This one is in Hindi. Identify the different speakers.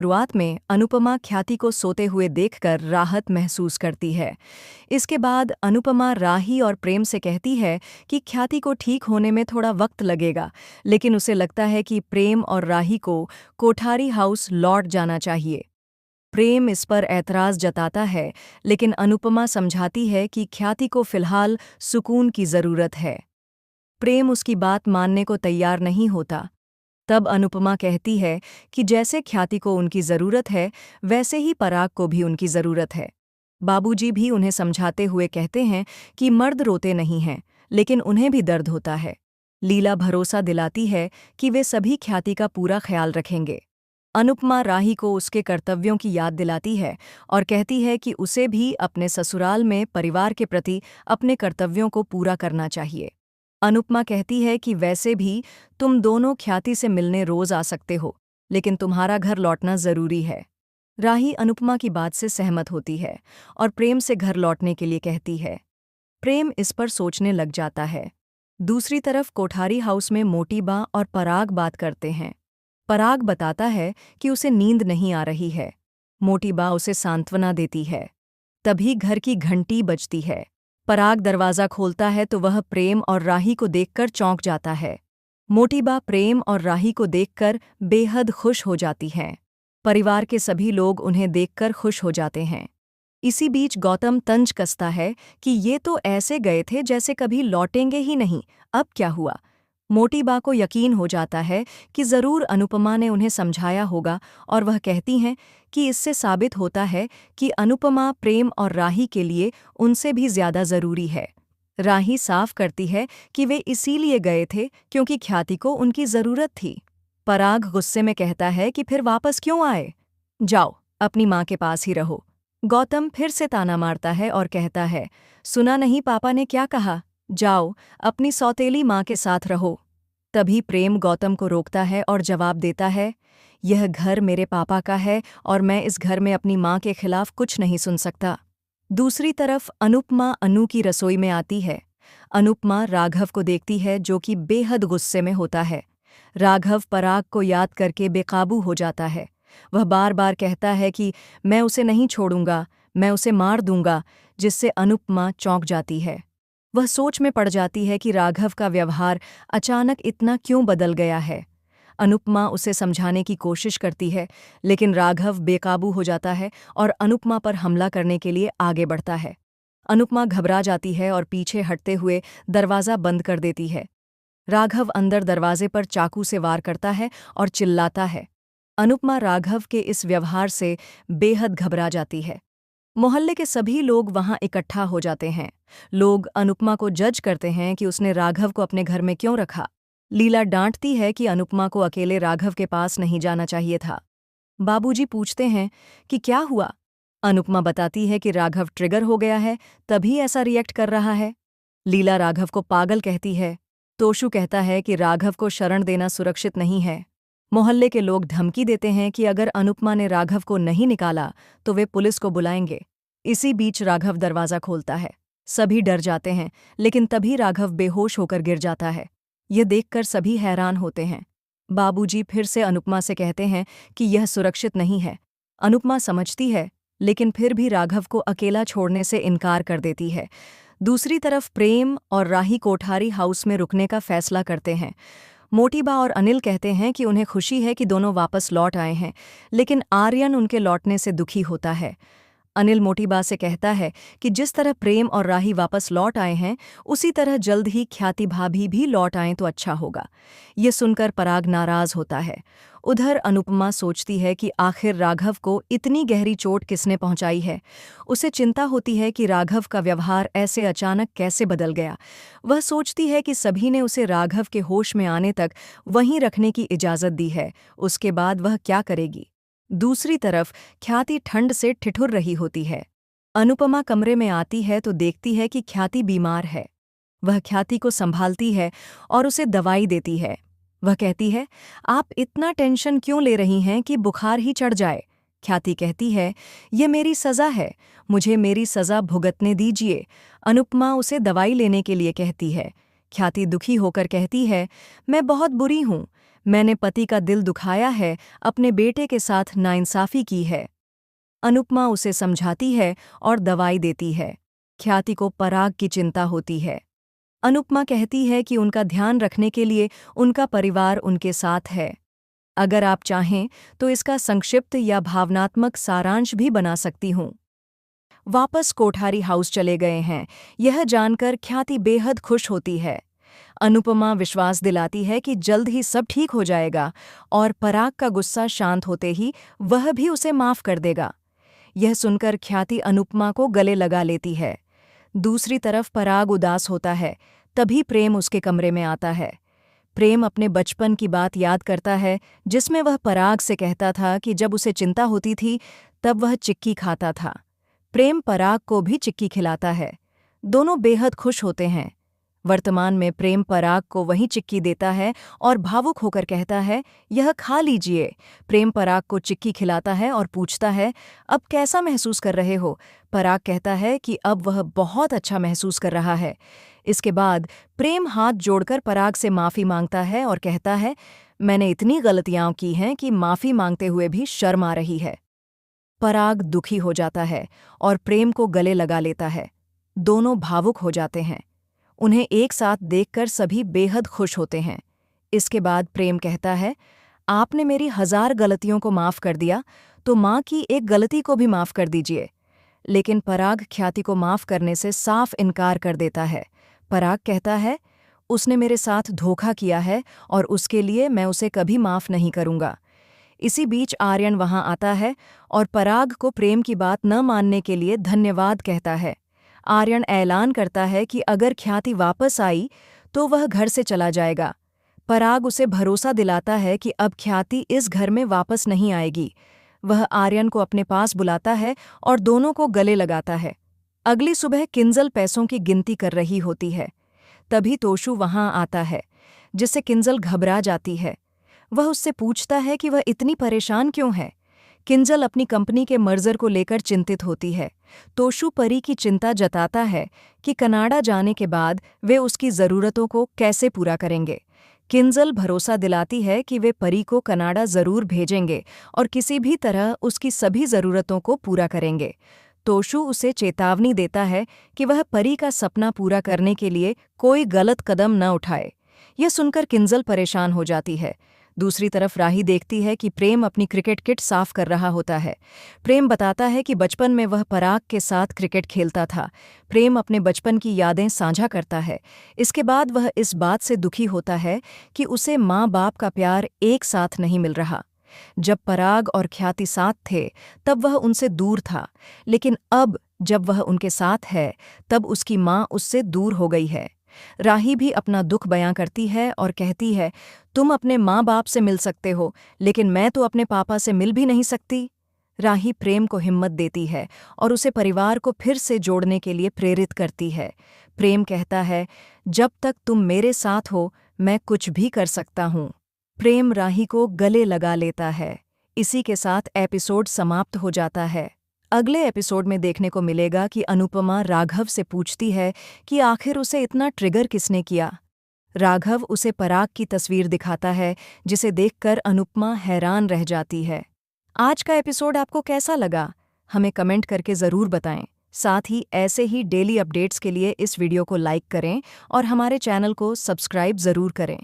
Speaker 1: शुरुआत में अनुपमा ख्याति को सोते हुए देखकर राहत महसूस करती है। इसके बाद अनुपमा राही और प्रेम से कहती है कि ख्याति को ठीक होने में थोड़ा वक्त लगेगा, लेकिन उसे लगता है कि प्रेम और राही को कोठारी हाउस लौट जाना चाहिए। प्रेम इस पर ऐतराज जताता है, लेकिन अनुपमा समझाती है कि ख्याति को फिलहाल सुकून की जरूरत है। प्रेम उसकी बात मानने को तैयार नहीं होता। तब अनुपमा कहती है कि जैसे ख्याति को उनकी जरूरत है, वैसे ही पराग को भी उनकी जरूरत है। बाबूजी भी उन्हें समझाते हुए कहते हैं कि मर्द रोते नहीं हैं, लेकिन उन्हें भी दर्द होता है। लीला भरोसा दिलाती है कि वे सभी ख्याति का पूरा ख्याल रखेंगे। अनुपमा राही को उसके कर्तव्यों की याद दिलाती है और कहती है कि उसे भी अपने ससुराल में परिवार के प्रति अपने कर्तव्यों को पूरा करना चाहिए। अनुपमा कहती है कि वैसे भी तुम दोनों ख्याति से मिलने रोज आ सकते हो, लेकिन तुम्हारा घर लौटना जरूरी है। राही अनुपमा की बात से सहमत होती है और प्रेम से घर लौटने के लिए कहती है। प्रेम इस पर सोचने लग जाता है। दूसरी तरफ कोठारी हाउस में मोटी बा और पराग बात करते हैं। पराग बताता है कि उसे नींद नहीं आ रही है। मोटी बा उसे सांत्वना देती है। तभी घर की घंटी बजती है। पराग दरवाज़ा खोलता है तो वह प्रेम और राही को देखकर चौंक जाता है। मोटी बा प्रेम और राही को देखकर बेहद खुश हो जाती हैं। परिवार के सभी लोग उन्हें देखकर खुश हो जाते हैं। इसी बीच गौतम तंज कसता है कि ये तो ऐसे गए थे जैसे कभी लौटेंगे ही नहीं, अब क्या हुआ। मोटी बा को यकीन हो जाता है कि जरूर अनुपमा ने उन्हें समझाया होगा और वह कहती हैं कि इससे साबित होता है कि अनुपमा प्रेम और राही के लिए उनसे भी ज्यादा जरूरी है। राही साफ करती है कि वे इसीलिए गए थे क्योंकि ख्याति को उनकी जरूरत थी। पराग गुस्से में कहता है कि फिर वापस क्यों आए? जाओ, अपनी माँ के पास ही रहो। गौतम फिर से ताना मारता है और कहता है, सुना नहीं पापा ने क्या कहा? जाओ, अपनी सौतेली माँ के साथ रहो। तभी प्रेम गौतम को रोकता है और जवाब देता है, यह घर मेरे पापा का है और मैं इस घर में अपनी माँ के खिलाफ कुछ नहीं सुन सकता। दूसरी तरफ अनुपमा अनु की रसोई में आती है। अनुपमा राघव को देखती है जो कि बेहद गुस्से में होता है। राघव पराग को याद करके बेकाबू हो जाता है। वह बार बार कहता है कि मैं उसे नहीं छोड़ूंगा, मैं उसे मार दूंगा, जिससे अनुपमा चौंक जाती है। वह सोच में पड़ जाती है कि राघव का व्यवहार अचानक इतना क्यों बदल गया है। अनुपमा उसे समझाने की कोशिश करती है, लेकिन राघव बेकाबू हो जाता है और अनुपमा पर हमला करने के लिए आगे बढ़ता है। अनुपमा घबरा जाती है और पीछे हटते हुए दरवाज़ा बंद कर देती है। राघव अंदर दरवाजे पर चाकू से वार करता है और चिल्लाता है। अनुपमा राघव के इस व्यवहार से बेहद घबरा जाती है। मोहल्ले के सभी लोग वहां इकट्ठा हो जाते हैं। लोग अनुपमा को जज करते हैं कि उसने राघव को अपने घर में क्यों रखा। लीला डांटती है कि अनुपमा को अकेले राघव के पास नहीं जाना चाहिए था। बाबूजी पूछते हैं कि क्या हुआ। अनुपमा बताती है कि राघव ट्रिगर हो गया है, तभी ऐसा रिएक्ट कर रहा है। लीला राघव को पागल कहती है। तोशु कहता है कि राघव को शरण देना सुरक्षित नहीं है। मोहल्ले के लोग धमकी देते हैं कि अगर अनुपमा ने राघव को नहीं निकाला तो वे पुलिस को बुलाएंगे। इसी बीच राघव दरवाज़ा खोलता है। सभी डर जाते हैं, लेकिन तभी राघव बेहोश होकर गिर जाता है। यह देखकर सभी हैरान होते हैं। बाबूजी फिर से अनुपमा से कहते हैं कि यह सुरक्षित नहीं है। अनुपमा समझती है, लेकिन फिर भी राघव को अकेला छोड़ने से इनकार कर देती है। दूसरी तरफ प्रेम और राही कोठारी हाउस में रुकने का फैसला करते हैं। मोटीबा और अनिल कहते हैं कि उन्हें खुशी है कि दोनों वापस लौट आए हैं, लेकिन आर्यन उनके लौटने से दुखी होता है। अनिल मोटीबा से कहता है कि जिस तरह प्रेम और राही वापस लौट आए हैं, उसी तरह जल्द ही ख्याति भाभी भी लौट आएं तो अच्छा होगा। ये सुनकर पराग नाराज होता है। उधर अनुपमा सोचती है कि आखिर राघव को इतनी गहरी चोट किसने पहुंचाई है। उसे चिंता होती है कि राघव का व्यवहार ऐसे अचानक कैसे बदल गया। वह सोचती है कि सभी ने उसे राघव के होश में आने तक वहीं रखने की इजाज़त दी है, उसके बाद वह क्या करेगी। दूसरी तरफ ख्याति ठंड से ठिठुर रही होती है। अनुपमा कमरे में आती है तो देखती है कि ख्याति बीमार है। वह ख्याति को संभालती है और उसे दवाई देती है। वह कहती है, आप इतना टेंशन क्यों ले रही हैं कि बुखार ही चढ़ जाए। ख्याति कहती है, ये मेरी सज़ा है, मुझे मेरी सज़ा भुगतने दीजिए। अनुपमा उसे दवाई लेने के लिए कहती है। ख्याति दुखी होकर कहती है, मैं बहुत बुरी हूँ, मैंने पति का दिल दुखाया है, अपने बेटे के साथ नाइंसाफी की है। अनुपमा उसे समझाती है और दवाई देती है। ख्याति को पराग की चिंता होती है। अनुपमा कहती है कि उनका ध्यान रखने के लिए उनका परिवार उनके साथ है। अगर आप चाहें तो इसका संक्षिप्त या भावनात्मक सारांश भी बना सकती हूँ। वापस कोठारी हाउस चले गए हैं, यह जानकर ख्याति बेहद खुश होती है। अनुपमा विश्वास दिलाती है कि जल्द ही सब ठीक हो जाएगा और पराग का गुस्सा शांत होते ही वह भी उसे माफ कर देगा। यह सुनकर ख्याति अनुपमा को गले लगा लेती है। दूसरी तरफ पराग उदास होता है। तभी प्रेम उसके कमरे में आता है। प्रेम अपने बचपन की बात याद करता है, जिसमें वह पराग से कहता था कि जब उसे चिंता होती थी तब वह चिक्की खाता था। प्रेम पराग को भी चिक्की खिलाता है। दोनों बेहद खुश होते हैं। वर्तमान में प्रेम पराग को वही चिक्की देता है और भावुक होकर कहता है, यह खा लीजिए। प्रेम पराग को चिक्की खिलाता है और पूछता है, अब कैसा महसूस कर रहे हो? पराग कहता है कि अब वह बहुत अच्छा महसूस कर रहा है। इसके बाद प्रेम हाथ जोड़कर पराग से माफ़ी मांगता है और कहता है, मैंने इतनी गलतियां की हैं कि माफ़ी मांगते हुए भी शर्म आ रही है। पराग दुखी हो जाता है और प्रेम को गले लगा लेता है। दोनों भावुक हो जाते हैं। उन्हें एक साथ देखकर सभी बेहद खुश होते हैं। इसके बाद प्रेम कहता है, आपने मेरी 1000 गलतियों को माफ़ कर दिया, तो माँ की एक गलती को भी माफ़ कर दीजिए। लेकिन पराग ख्याति को माफ़ करने से साफ इनकार कर देता है। पराग कहता है, उसने मेरे साथ धोखा किया है और उसके लिए मैं उसे कभी माफ़ नहीं करूँगा। इसी बीच आर्यन वहाँ आता है और पराग को प्रेम की बात न मानने के लिए धन्यवाद कहता है। आर्यन ऐलान करता है कि अगर ख्याति वापस आई तो वह घर से चला जाएगा। पराग उसे भरोसा दिलाता है कि अब ख्याति इस घर में वापस नहीं आएगी। वह आर्यन को अपने पास बुलाता है और दोनों को गले लगाता है। अगली सुबह किंजल पैसों की गिनती कर रही होती है। तभी तोशु वहां आता है, जिससे किंजल घबरा जाती है। वह उससे पूछता है कि वह इतनी परेशान क्यों है। किंजल अपनी कंपनी के मर्जर को लेकर चिंतित होती है। तोशु परी की चिंता जताता है कि कनाडा जाने के बाद वे उसकी ज़रूरतों को कैसे पूरा करेंगे। किंजल भरोसा दिलाती है कि वे परी को कनाडा ज़रूर भेजेंगे और किसी भी तरह उसकी सभी ज़रूरतों को पूरा करेंगे। तोशु उसे चेतावनी देता है कि वह परी का सपना पूरा करने के लिए कोई गलत कदम न उठाए। यह सुनकर किंजल परेशान हो जाती है। दूसरी तरफ राही देखती है कि प्रेम अपनी क्रिकेट किट साफ कर रहा होता है। प्रेम बताता है कि बचपन में वह पराग के साथ क्रिकेट खेलता था। प्रेम अपने बचपन की यादें साझा करता है। इसके बाद वह इस बात से दुखी होता है कि उसे माँ बाप का प्यार एक साथ नहीं मिल रहा। जब पराग और ख्याति साथ थे तब वह उनसे दूर था, लेकिन अब जब वह उनके साथ है तब उसकी माँ उससे दूर हो गई है। राही भी अपना दुख बयां करती है और कहती है, तुम अपने माँ बाप से मिल सकते हो, लेकिन मैं तो अपने पापा से मिल भी नहीं सकती। राही प्रेम को हिम्मत देती है और उसे परिवार को फिर से जोड़ने के लिए प्रेरित करती है। प्रेम कहता है, जब तक तुम मेरे साथ हो मैं कुछ भी कर सकता हूँ। प्रेम राही को गले लगा लेता है। इसी के साथ एपिसोड समाप्त हो जाता है। अगले एपिसोड में देखने को मिलेगा कि अनुपमा राघव से पूछती है कि आखिर उसे इतना ट्रिगर किसने किया। राघव उसे पराग की तस्वीर दिखाता है, जिसे देखकर अनुपमा हैरान रह जाती है। आज का एपिसोड आपको कैसा लगा? हमें कमेंट करके ज़रूर बताएं। साथ ही ऐसे ही डेली अपडेट्स के लिए इस वीडियो को लाइक करें और हमारे चैनल को सब्सक्राइब ज़रूर करें।